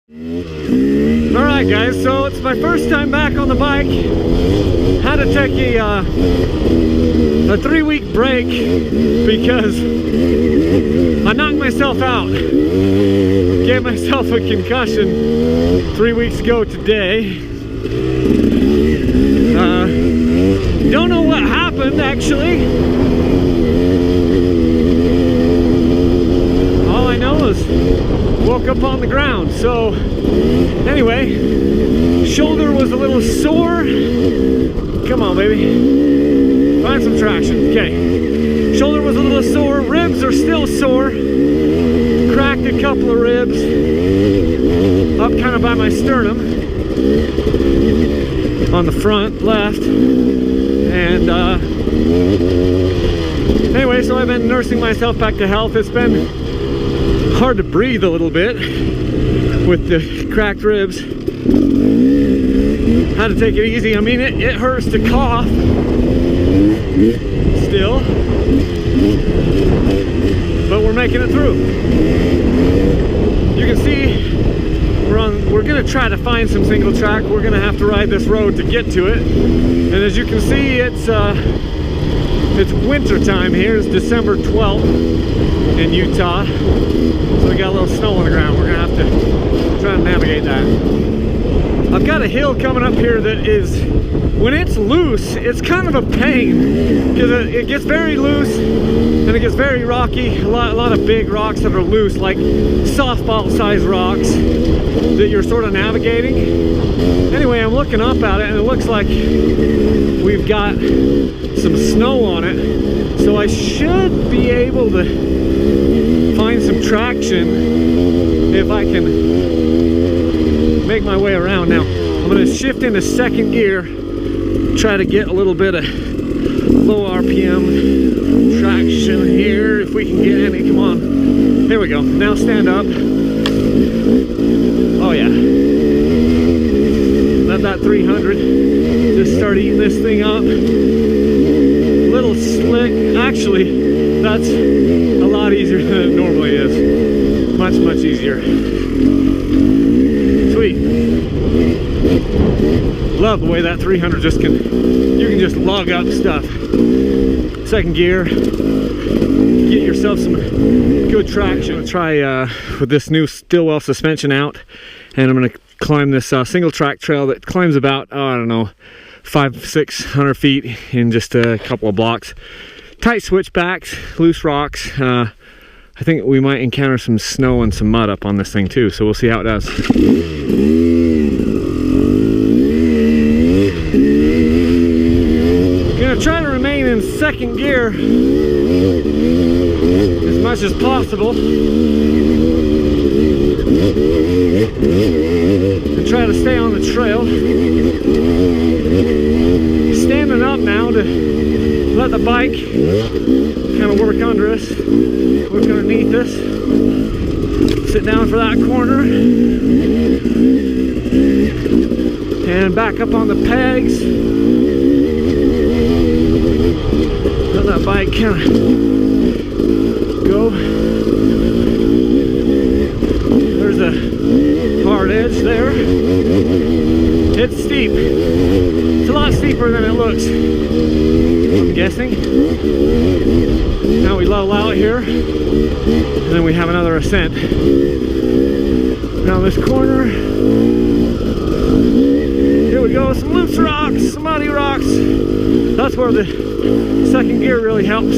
Alright guys, so it's my first time back on the bike. Had to take a 3-week break because I knocked myself out. Gave myself a concussion 3 weeks ago today. Don't know what happened actually. All I know is woke up on the ground. So anyway, shoulder was a little sore. Come on, baby. Find some traction. Okay. Shoulder was a little sore. Ribs are still sore. Cracked a couple of ribs up kind of by my sternum on the front left. And anyway, so I've been nursing myself back to health. It's been hard to breathe a little bit with the cracked ribs. Had to take it easy. I mean, it hurts to cough still, but we're making it through. You can see we're gonna try to find some single track. We're gonna have to ride this road to get to it. And as you can see, it's winter time here. It's December 12th in Utah. So we got a little snow on the ground. We're gonna have to try to navigate that. I've got a hill coming up here that is, when it's loose, it's kind of a pain because it gets very loose and it gets very rocky. A lot of big rocks that are loose, like softball size rocks that you're sort of navigating. Anyway, I'm looking up at it and it looks like we've got some snow on it. So I should be able to find some traction if I can make my way around. Now I'm going to shift into second gear, try to get a little bit of low RPM traction here if we can get any. Come on, here we go. Now stand up. Oh yeah, let that 300 just start eating this thing up. A little slick. Actually, that's a lot easier than it normally is. Much easier. Sweet. Love the way that 300 just you can just log up stuff. Second gear, get yourself some good traction. I'm gonna try with this new Stillwell suspension out, and I'm gonna climb this single track trail that climbs about, I don't know, 500-600 feet in just a couple of blocks. Tight switchbacks, loose rocks. I think we might encounter some snow and some mud up on this thing too, so we'll see how it does. Gonna try to remain in second gear as much as possible and try to stay on the trail. Standing up now to let the bike kind of work under us, work underneath us. Sit down for that corner and back up on the pegs. Let that bike kind of go. There's a hard edge there. It's steep. It's a lot steeper than it looks, I'm guessing. Now we level out here, and then we have another ascent. Down this corner. Here we go, some loose rocks, some muddy rocks. That's where the second gear really helps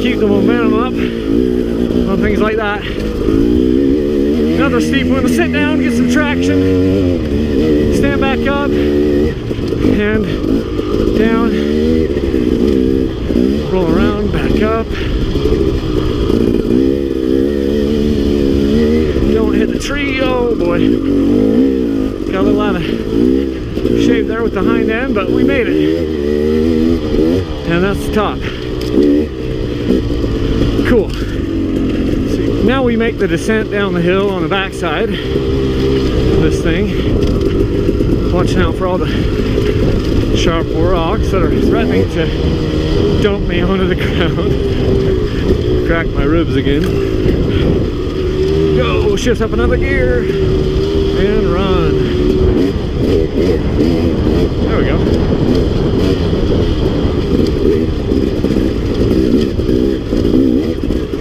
keep the momentum up on things like that. Another steep one to sit down, get some traction, stand back up, and down, roll around, back up. Don't hit the tree. Oh boy, got a little out of shape there with the hind end, but we made it, and that's the top. Cool. So now we make the descent down the hill on the backside of this thing, watching out for all the sharp rocks that are threatening to dump me onto the ground. Crack my ribs again. Go. we'll shift up another gear and run. There we go.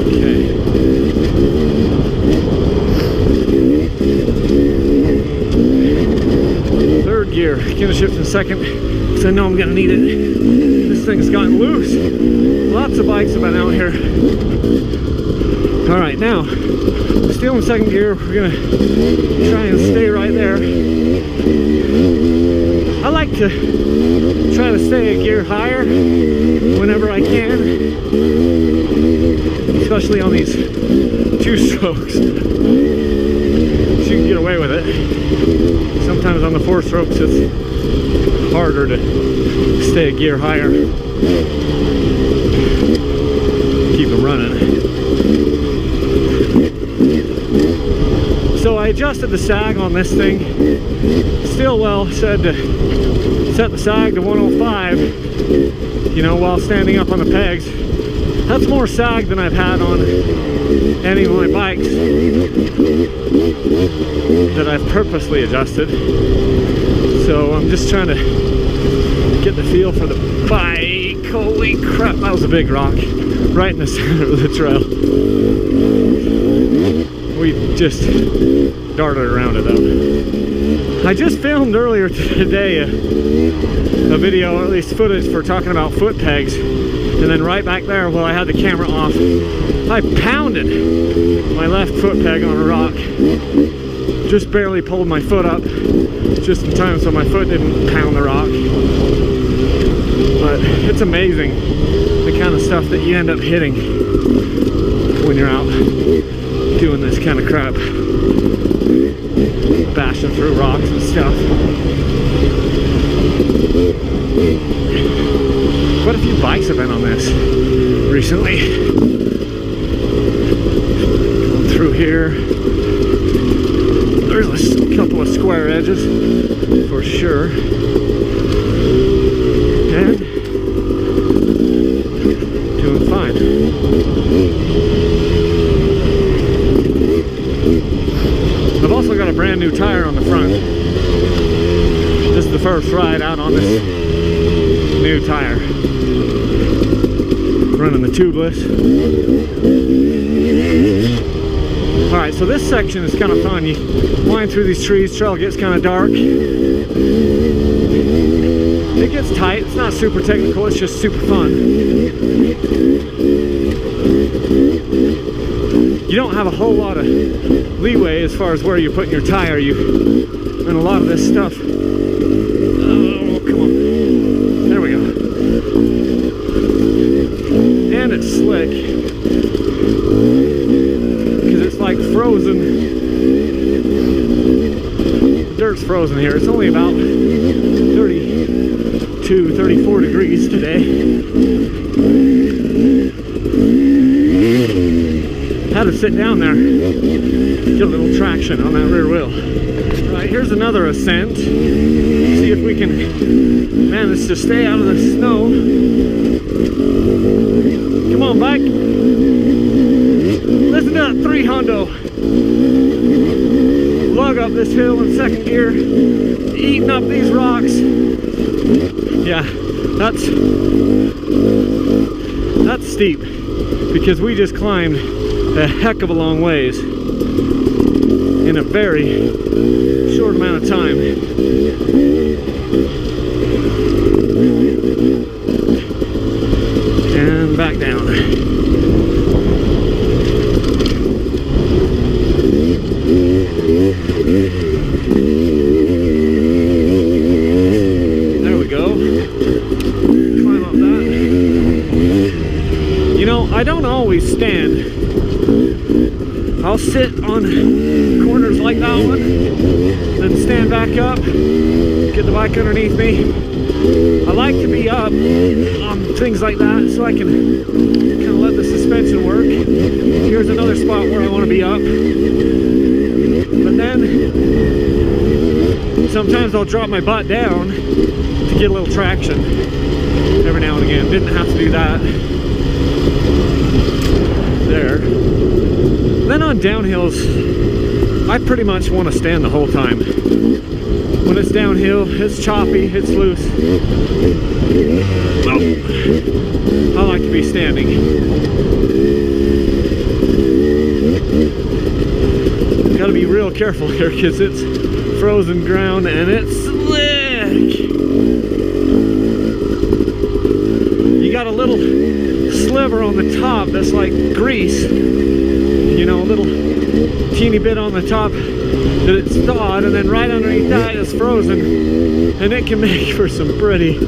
Okay. Third gear. Gonna shift in second because I know I'm gonna need it. This thing's gotten loose. Lots of bikes have been out here. All right, now still in second gear. We're gonna try and stay right there. I like to try to stay a gear higher whenever I can, especially on these two strokes. So you can get away with it. Sometimes on the four strokes it's harder to stay a gear higher. Keep them running. So I adjusted the sag on this thing. Stillwell said to set the sag to 105, you know, while standing up on the pegs. That's more sag than I've had on any of my bikes that I've purposely adjusted. So I'm just trying to get the feel for the bike. Holy crap, that was a big rock right in the center of the trail. We just darted around it though. I just filmed earlier today a video, or at least footage, for talking about foot pegs, and then right back there while I had the camera off, I pounded my left foot peg on a rock. Just barely pulled my foot up just in time so my foot didn't pound the rock. But it's amazing the kind of stuff that you end up hitting when you're out doing this kind of crap, bashing through rocks and stuff. Quite a few bikes have been on this recently. Going through here, there's a couple of square edges for sure, and doing fine. I've also got a brand new tire on the front. This is the first ride out on this new tire. Running the tubeless. Alright, so this section is kind of fun. You wind through these trees, trail gets kind of dark. It gets tight, it's not super technical, it's just super fun. You don't have a whole lot of leeway as far as where you're putting your tire. And a lot of this stuff, oh, come on, there we go. And it's slick because it's like frozen. The dirt's frozen here. It's only about 32, 34 degrees today. Had to sit down there, get a little traction on that rear wheel. All right, here's another ascent. See if we can manage to stay out of the snow. Come on, bike. Listen to that 3 hundo. Lug up this hill in second gear, eating up these rocks. Yeah, that's steep because we just climbed a heck of a long ways in a very short amount of time. And back down. There we go. Climb up that. You know, I don't always stand. I'll sit on corners like that one, then stand back up, get the bike underneath me. I like to be up on things like that so I can kind of let the suspension work. Here's another spot where I want to be up. But then sometimes I'll drop my butt down to get a little traction every now and again. Didn't have to do that there. Then on downhills, I pretty much want to stand the whole time. When it's downhill, it's choppy, it's loose. Oh, I like to be standing. Gotta be real careful here because it's frozen ground and it's slick. You got a little sliver on the top that's like grease, you know, a little teeny bit on the top that it's thawed, and then right underneath that is frozen, and it can make for some pretty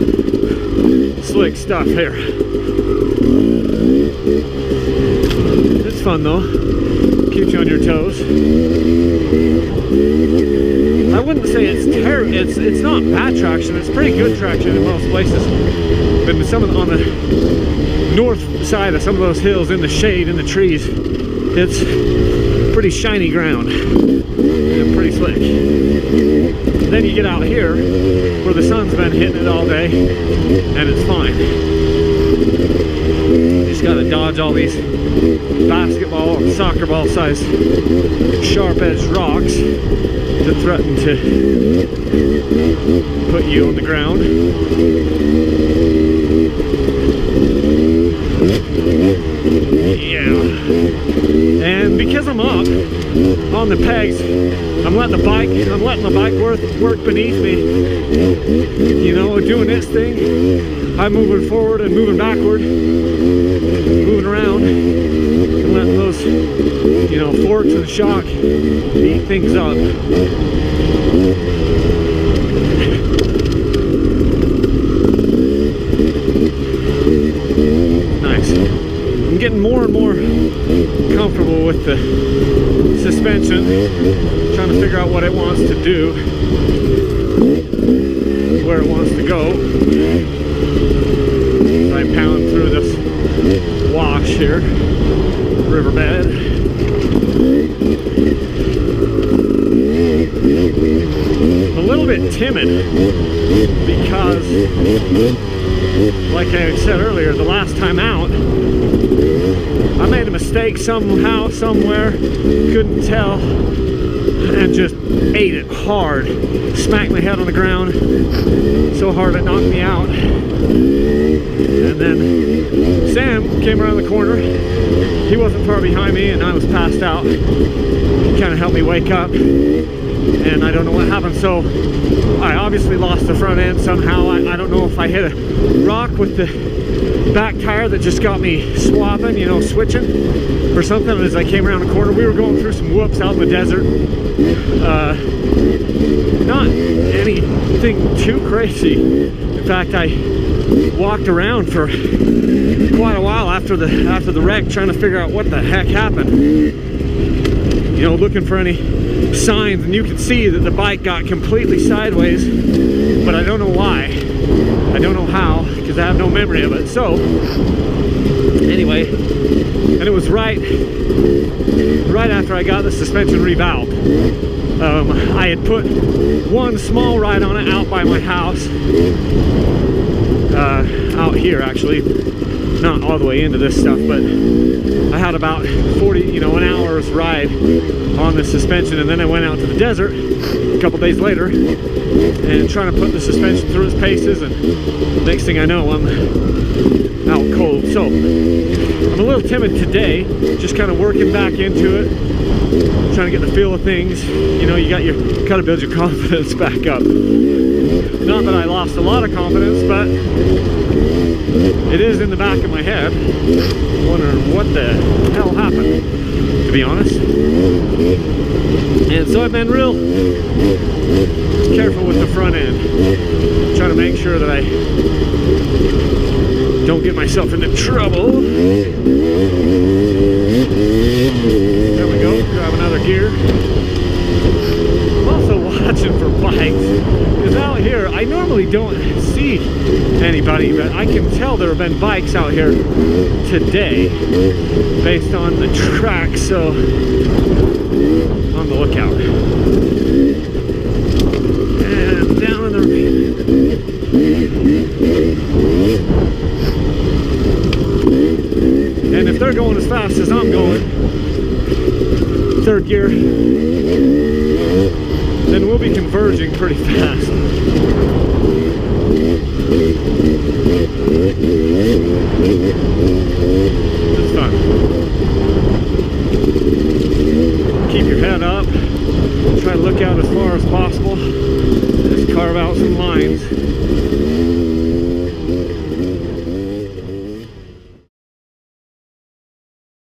slick stuff here. It's fun though, keeps you on your toes. I wouldn't say it's terrible. It's not bad traction. It's pretty good traction in most places. But in some of on the north side of some of those hills, in the shade, in the trees, it's pretty shiny ground and pretty slick. Then you get out here where the sun's been hitting it all day, and it's fine. You just gotta dodge all these basketball or soccer ball size sharp edged rocks that threaten to put you on the ground. Yeah. And because I'm up on the pegs, I'm letting the bike work beneath me. You know, doing its thing. I'm moving forward and moving backward, moving around, and letting those, you know, forks and shock eat things up. Nice. I'm getting more and more comfortable with the suspension, trying to figure out what it wants to do, where it wants to go. I pound through this wash here, riverbed. A little bit timid because, like I said earlier, the last time out, I made a mistake somehow, somewhere, couldn't tell, and just ate it hard. Smacked my head on the ground so hard it knocked me out. And then Sam came around the corner. He wasn't far behind me and I was passed out. He kind of helped me wake up, and I don't know what happened. So I obviously lost the front end somehow. I don't know if I hit a rock with the back tire that just got me swapping, you know, switching or something. As I came around the corner, we were going through some whoops out in the desert. Not anything too crazy. In fact, I walked around for quite a while after the wreck, trying to figure out what the heck happened. You know, looking for any signs, and you could see that the bike got completely sideways, but I don't know why. I don't know how, because I have no memory of it. So anyway, and it was right after I got the suspension revalved. I had put one small ride on it out by my house, out here actually, not all the way into this stuff, but I had about 40, you know, an hour's ride on the suspension, and then I went out to the desert a couple days later and trying to put the suspension through its paces, and next thing I know, I'm out cold. So I'm a little timid today, just kind of working back into it, trying to get the feel of things. You know, you gotta build your confidence back up. Not that I lost a lot of confidence, but it is in the back of my head, wondering what the hell happened, to be honest. And so I've been real careful with the front end, trying to make sure that I don't get myself into trouble. There we go, grab another gear. I'm also watching for bikes, because out here I normally don't see anybody, but I can tell there have been bikes out here today based on the track, so on the lookout. And down in the ravine. And if they're going as fast as I'm going, third gear, then we'll be converging pretty fast. It's fun. Keep your head up. Try to look out as far as possible. Just carve out some lines.